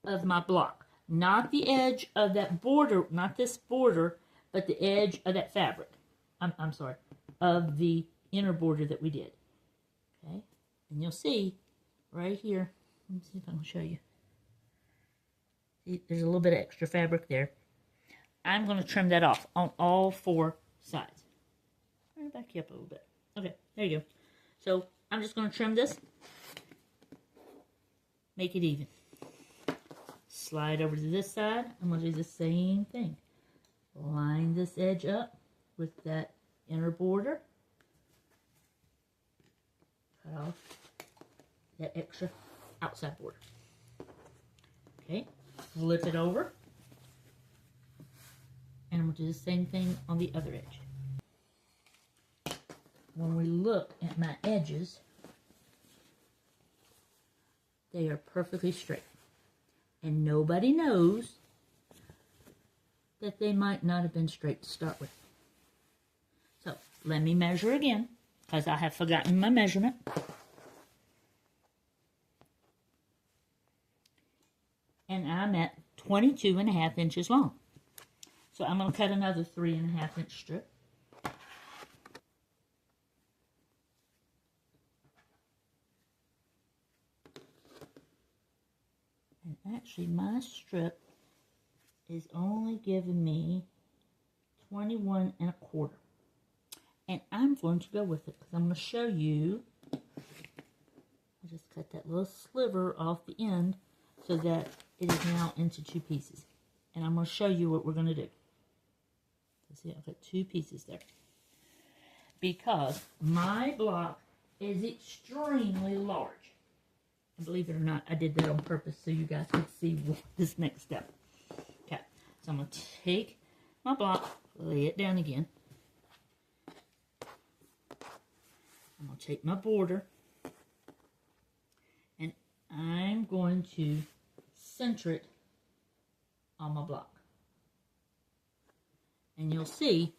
of my block. Not the edge of that border, not this border, but the edge of that fabric. I'm sorry, of the inner border that we did. Okay, and you'll see right here, let me see if I can show you. See, there's a little bit of extra fabric there. I'm going to trim that off on all four sides. I'm going to back you up a little bit. Okay, there you go. So I'm just going to trim this. Make it even. Slide over to this side. I'm going to do the same thing. Line this edge up with that inner border. Cut off that extra outside border. Okay, flip it over. And we'll do the same thing on the other edge. When we look at my edges, they are perfectly straight. And nobody knows that they might not have been straight to start with. So, let me measure again, because I have forgotten my measurement. And I'm at 22.5 inches long. So I'm going to cut another 3.5 inch strip. And actually my strip is only giving me 21.25. And I'm going to go with it because I'm going to show you. I just cut that little sliver off the end so that it is now into two pieces. And I'm going to show you what we're going to do. See, I've got two pieces there. Because my block is extremely large. And believe it or not, I did that on purpose so you guys could see this next step. Okay, so I'm going to take my block, lay it down again. I'm going to take my border and I'm going to center it on my block. And you'll see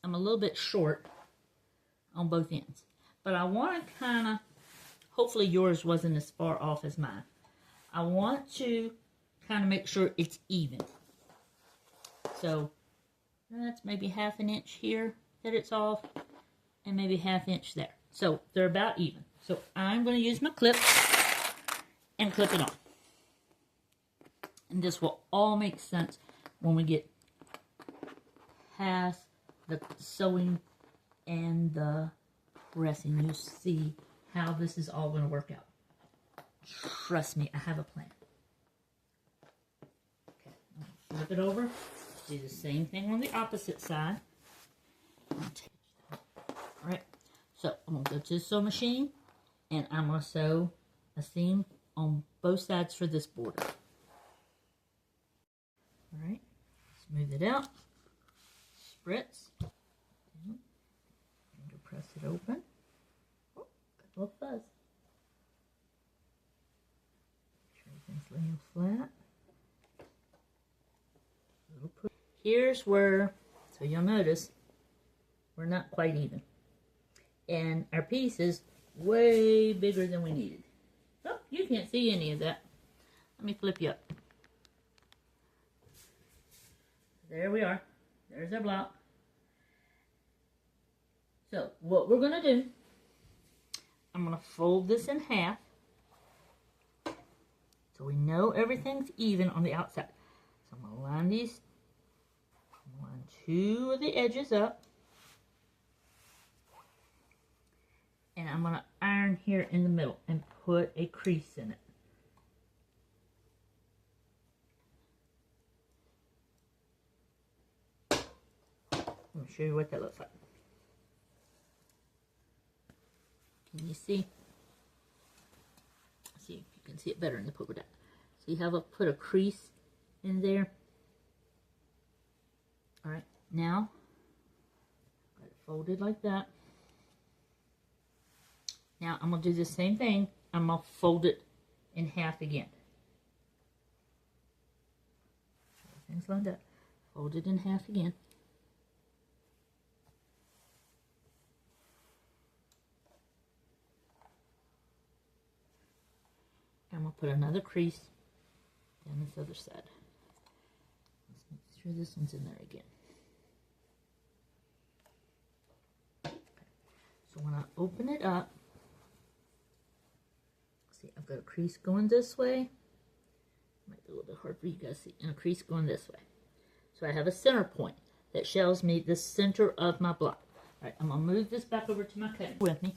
I'm a little bit short on both ends. But I want to kind of, hopefully yours wasn't as far off as mine. I want to kind of make sure it's even. So that's maybe ½ inch here that it's off, and maybe ½ inch there. So they're about even. So I'm going to use my clip and clip it on. And this will all make sense when we get past the sewing and the pressing. You'll see how this is all going to work out. Trust me, I have a plan. Okay, flip it over. Do the same thing on the opposite side. Alright, so I'm going to go to the sewing machine and I'm going to sew a seam on both sides for this border. Alright, smooth it out. Spritz. Press it open. Oh, got a little fuzz. Make sure everything's laying flat. Here's where, so you'll notice, we're not quite even. And our piece is way bigger than we needed. Oh, you can't see any of that. Let me flip you up. There we are. There's our block. So what we're going to do, I'm going to fold this in half so we know everything's even on the outside. So I'm going to line these, line two of the edges up, and I'm going to iron here in the middle and put a crease in it. Let me show you what that looks like. Can you see? See if you can see it better in the polka dot. See how I've put a crease in there? Alright, now got it folded like that. Now I'm going to do the same thing. I'm going to fold it in half again. Everything's lined up. Fold it in half again. I'm going to put another crease down this other side. Let's make sure this one's in there again. Okay. So when I open it up, see, I've got a crease going this way. Might be a little bit hard for you guys to see. And a crease going this way. So I have a center point that shows me the center of my block. Alright, I'm going to move this back over to my cutting with me.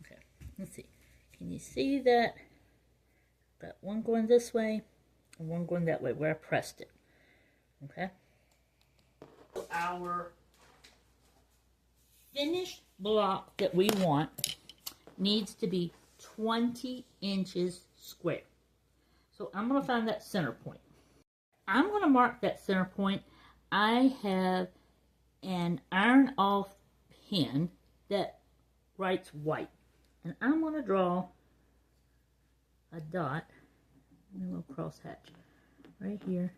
Okay, let's see. Can you see that? Got one going this way and one going that way where I pressed it. Okay? Our finished block that we want needs to be 20 inches square. So I'm going to find that center point. I'm going to mark that center point. I have an iron off pen that writes white. And I'm going to draw a dot, a little cross hatch, right here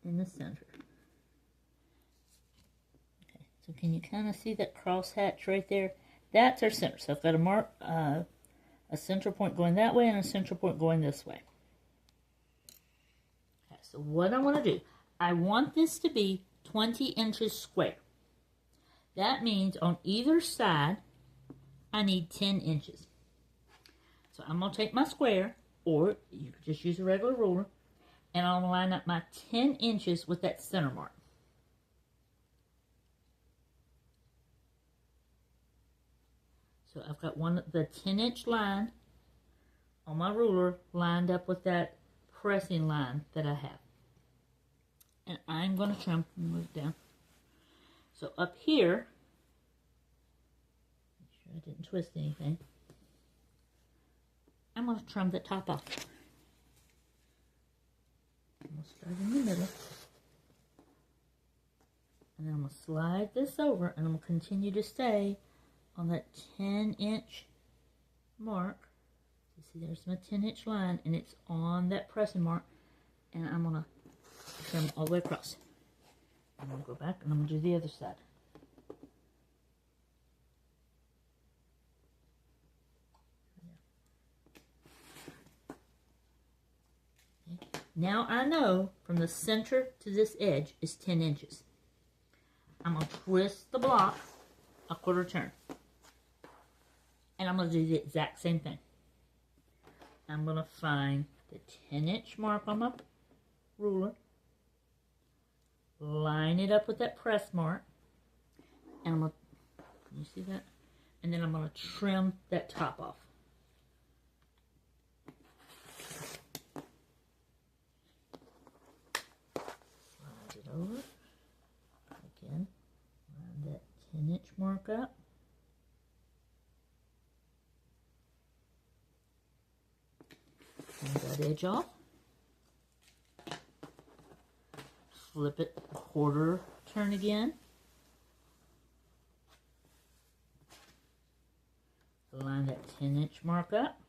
in the center. Okay, so can you kind of see that cross hatch right there? That's our center. So I've got to mark a center point going that way and a center point going this way. Okay, so what I want to do, I want this to be 20 inches square. That means on either side, I need 10 inches. So I'm going to take my square, or you could just use a regular ruler, and I'll line up my 10 inches with that center mark. So I've got the 10-inch line on my ruler lined up with that pressing line that I have. And I'm going to trim and move it down. So up here, I didn't twist anything. I'm going to trim the top off. going to start in the middle. And then I'm going to slide this over, and I'm going to continue to stay on that 10-inch mark. You see there's my 10-inch line, and it's on that pressing mark. And I'm going to trim all the way across. I'm going to go back, and I'm going to do the other side. Now I know from the center to this edge is 10 inches. I'm going to twist the block a quarter turn. And I'm going to do the exact same thing. I'm going to find the 10-inch mark on my ruler. Line it up with that press mark. And I'm going to, can you see that? And then I'm going to trim that top off. Over. Again, line that 10-inch mark up. Trim that edge off. Flip it a quarter turn again. Line that 10-inch mark up.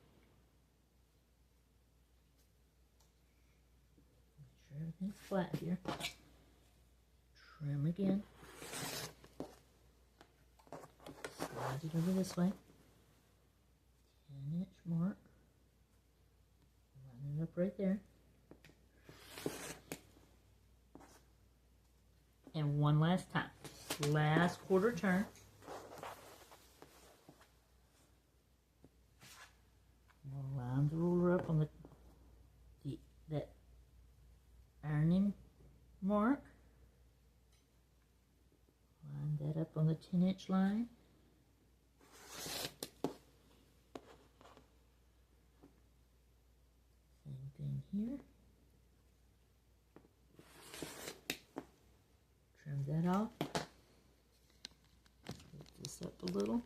Make sure everything's flat here. Trim again. Slide it over this way. 10-inch mark. Line it up right there. And one last time. Last quarter turn. We'll line the ruler up on that ironing mark. Line that up on the 10-inch line. Same thing here. Trim that off. Lift this up a little.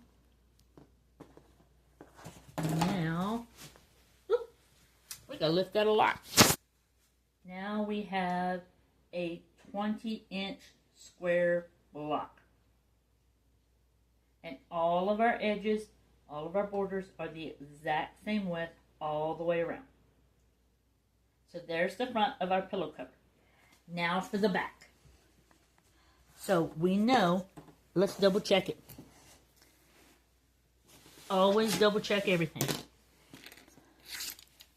Now, we gotta lift that a lot. Now we have a 20-inch square block. And all of our edges, all of our borders are the exact same width all the way around. So there's the front of our pillow cover. Now for the back. So we know, let's double check it. Always double check everything.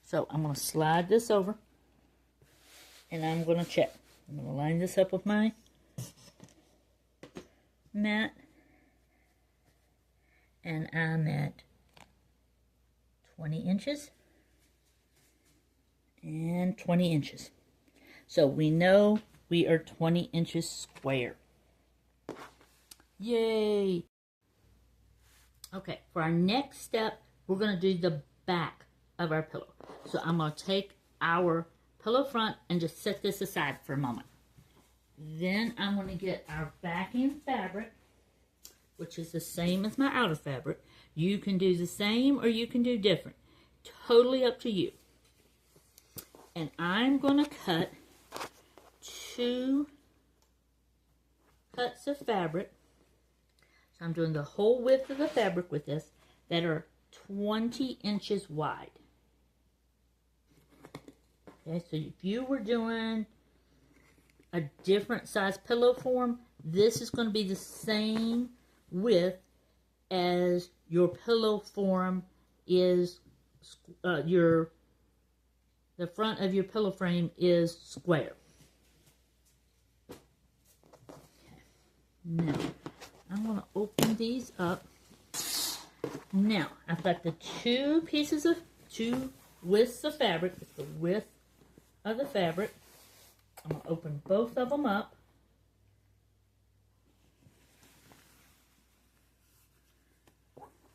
So I'm going to slide this over and I'm going to check. I'm going to line this up with my mat. And I'm at 20 inches and 20 inches. So we know we are 20 inches square. Yay! Okay, for our next step, we're going to do the back of our pillow. So I'm going to take our pillow front and just set this aside for a moment. Then I'm going to get our backing fabric, which is the same as my outer fabric. You can do the same or you can do different. Totally up to you. And I'm going to cut 2 cuts of fabric. So I'm doing the whole width of the fabric with this that are 20 inches wide. Okay, so if you were doing a different size pillow form, this is going to be the same width as your pillow form is, the front of your pillow frame is square. Okay. Now, I'm going to open these up. Now, I've got the 2 widths of fabric. It's the width of the fabric. I'm going to open both of them up.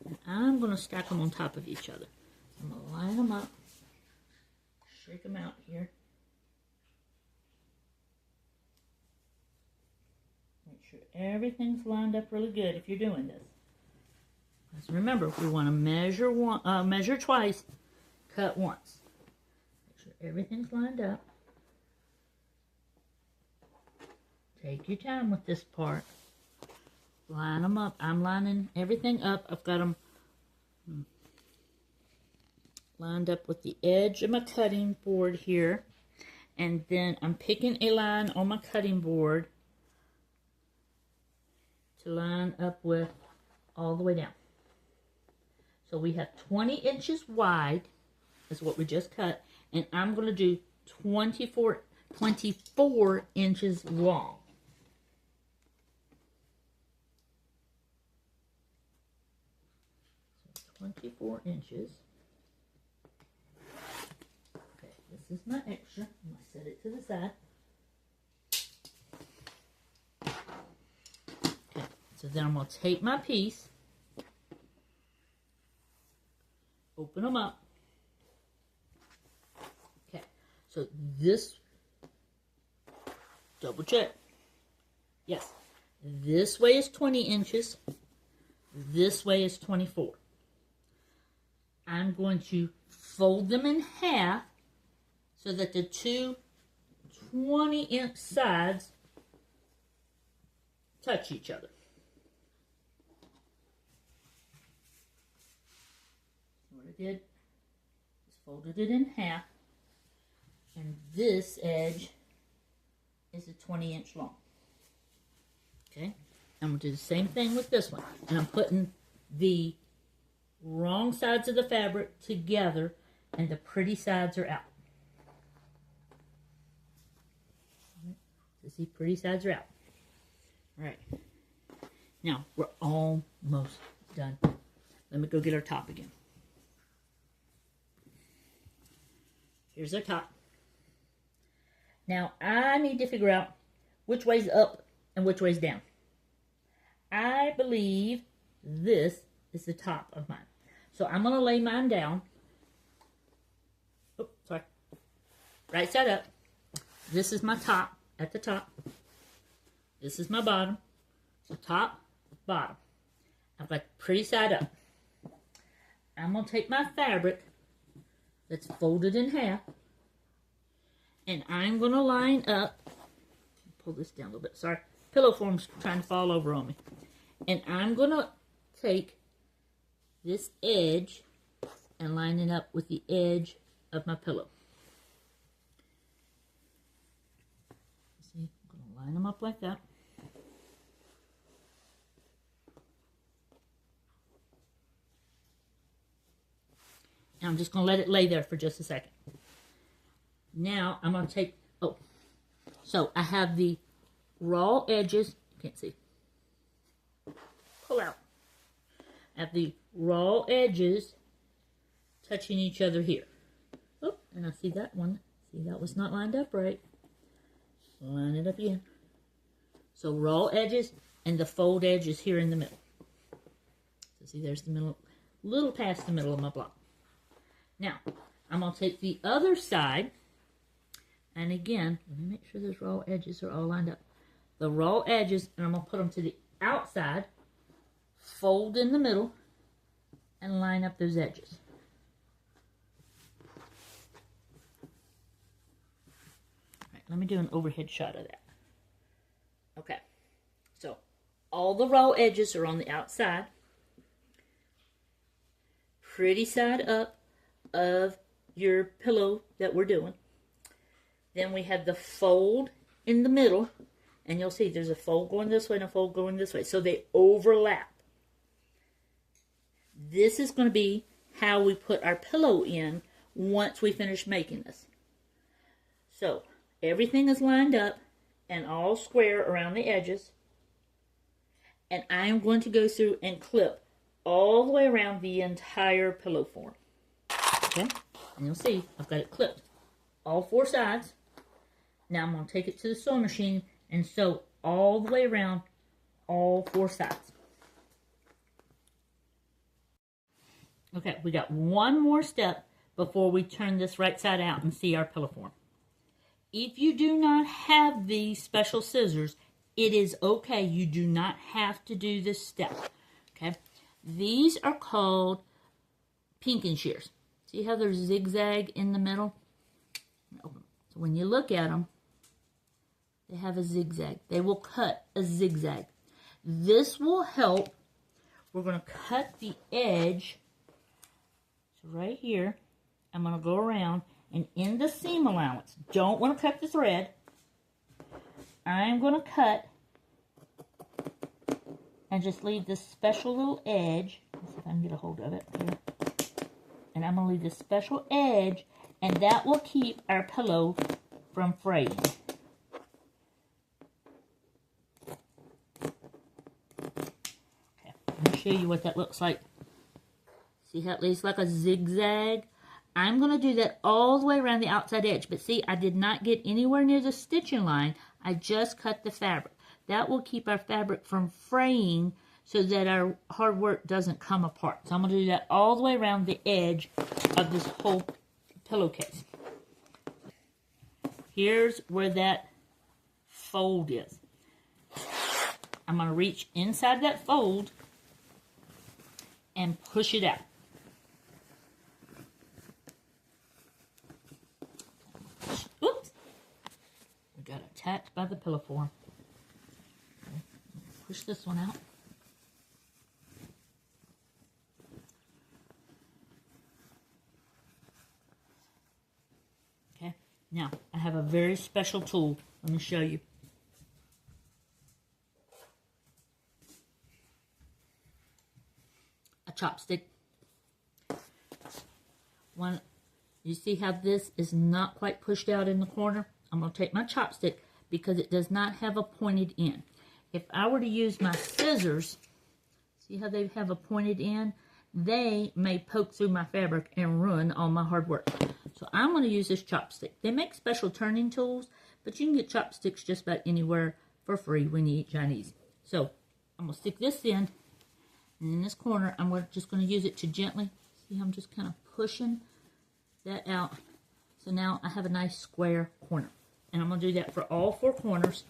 And I'm going to stack them on top of each other. I'm going to line them up, shake them out here. Make sure everything's lined up really good if you're doing this. Because remember, we want to measure twice, cut once. Make sure everything's lined up. Take your time with this part. Line them up. I'm lining everything up. I've got them lined up with the edge of my cutting board here. And then I'm picking a line on my cutting board to line up with all the way down. So we have 20 inches wide is what we just cut. And I'm going to do 24 inches long. So 24 inches. Okay, this is my extra. I'm going to set it to the side. Okay, so then I'm going to take my piece, open them up. Okay, so this, double check. Yes, this way is 20 inches. This way is 24. I'm going to fold them in half so that the two 20-inch sides touch each other. So what I did is folded it in half, and this edge is a 20-inch long. Okay, I'm going to do the same thing with this one, and I'm putting the wrong sides of the fabric together, and the pretty sides are out. So see, pretty sides are out. All right, now we're almost done. Let me go get our top again. Here's our top. Now I need to figure out which way's up and which way's down. I believe this is the top of mine. So I'm going to lay mine down. Oh, sorry. Right side up. This is my top at the top. This is my bottom. So top, bottom. I've got the pretty side up. I'm going to take my fabric that's folded in half, and I'm going to line up. Pull this down a little bit. Sorry. Pillow form's trying to fall over on me. And I'm going to take this edge and line it up with the edge of my pillow. See, I'm going to line them up like that. And I'm just going to let it lay there for just a second. Now I'm going to take, so I have the raw edges, can't see, pull out. I have the raw edges touching each other here. Oh, and I see that one. See, that was not lined up right. Line it up again. So raw edges and the fold edge is here in the middle. So see, there's the middle, little past the middle of my block. Now, I'm going to take the other side, and again, let me make sure those raw edges are all lined up. The raw edges, and I'm going to put them to the outside, fold in the middle, and line up those edges. All right, let me do an overhead shot of that. Okay, so all the raw edges are on the outside, pretty side up of your pillow that we're doing. Then we have the fold in the middle, and you'll see there's a fold going this way and a fold going this way, so they overlap. This is going to be how we put our pillow in once we finish making this. So everything is lined up and all square around the edges, and I'm going to go through and clip all the way around the entire pillow form. Okay, and you'll see I've got it clipped all four sides. Now I'm going to take it to the sewing machine and sew all the way around all four sides. Okay, we got one more step before we turn this right side out and see our pillow form. If you do not have these special scissors, it is okay. You do not have to do this step. Okay, these are called pinking shears. See how there's zigzag in the middle? So when you look at them, they they have a zigzag. They will cut a zigzag. This will help. We're going to cut the edge. So right here, I'm going to go around and in the seam allowance, don't want to cut the thread. I'm going to cut and just leave this special little edge. Let's see if I can get a hold of it here. And I'm going to leave this special edge, and that will keep our pillow from fraying. Okay, I'm going to show you what that looks like. See how it leaves like a zigzag? I'm going to do that all the way around the outside edge. But see, I did not get anywhere near the stitching line. I just cut the fabric. That will keep our fabric from fraying so that our hard work doesn't come apart. So I'm going to do that all the way around the edge of this whole pillowcase. Here's where that fold is. I'm going to reach inside that fold and push it out. Oops! We got attacked by the pillow form. Push this one out. Okay, now I have a very special tool. Let me show you. A chopstick. One, you see how this is not quite pushed out in the corner? I'm going to take my chopstick because it does not have a pointed end. If I were to use my scissors, see how they have a pointed end? They may poke through my fabric and ruin all my hard work. So I'm going to use this chopstick. They make special turning tools, but you can get chopsticks just about anywhere for free when you eat Chinese. So I'm going to stick this in, and in this corner, I'm just going to use it to gently, see how I'm just kind of pushing that out. So now I have a nice square corner. And I'm going to do that for all four corners.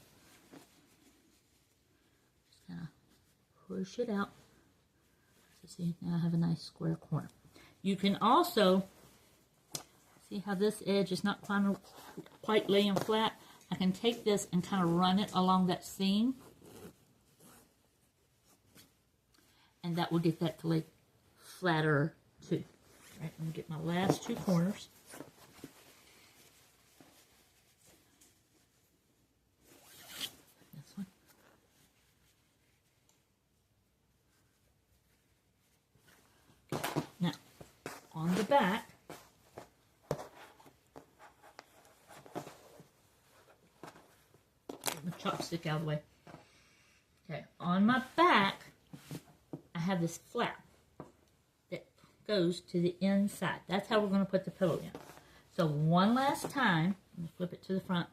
Just kind of push it out. So see, now I have a nice square corner. You can also, see how this edge is not quite laying flat? I can take this and kind of run it along that seam. And that will get that to lay flatter too. All right, I'm going to get my last two corners. This one. Okay. Now, on the back, get my chopstick out of the way. Okay, on my back, I have this flap that goes to the inside. That's how we're going to put the pillow in. So one last time, let me flip it to the front.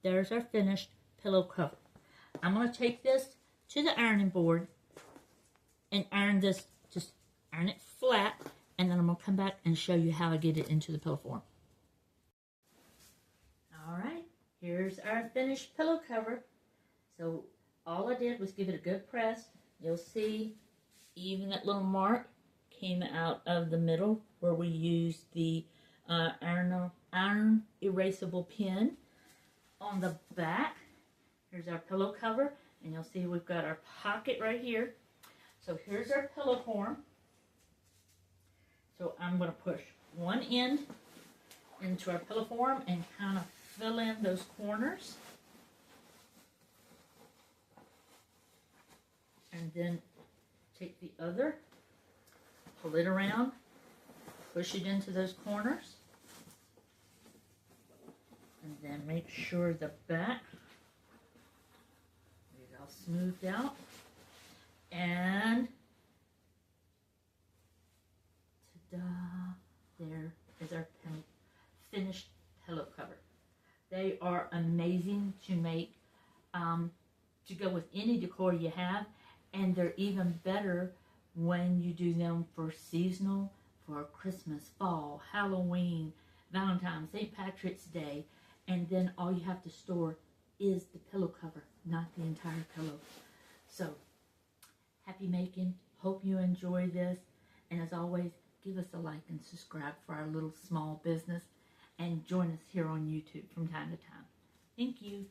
There's our finished pillow cover. I'm going to take this to the ironing board and iron this, just iron it flat, and then I'm going to come back and show you how I get it into the pillow form. All right, here's our finished pillow cover. So all I did was give it a good press. You'll see even that little mark came out of the middle where we used the iron erasable pen. On the back, here's our pillow cover, and you'll see we've got our pocket right here. So here's our pillow form. So I'm going to push one end into our pillow form and kind of fill in those corners. And then take the other, pull it around, push it into those corners, and then make sure the back is all smoothed out, and ta-da, there is our finished pillow cover. They are amazing to make, to go with any decor you have. And they're even better when you do them for seasonal, for Christmas, fall, Halloween, Valentine's, St. Patrick's Day. And then all you have to store is the pillow cover, not the entire pillow. So, happy making. Hope you enjoy this. And as always, give us a like and subscribe for our little small business. And join us here on YouTube from time to time. Thank you.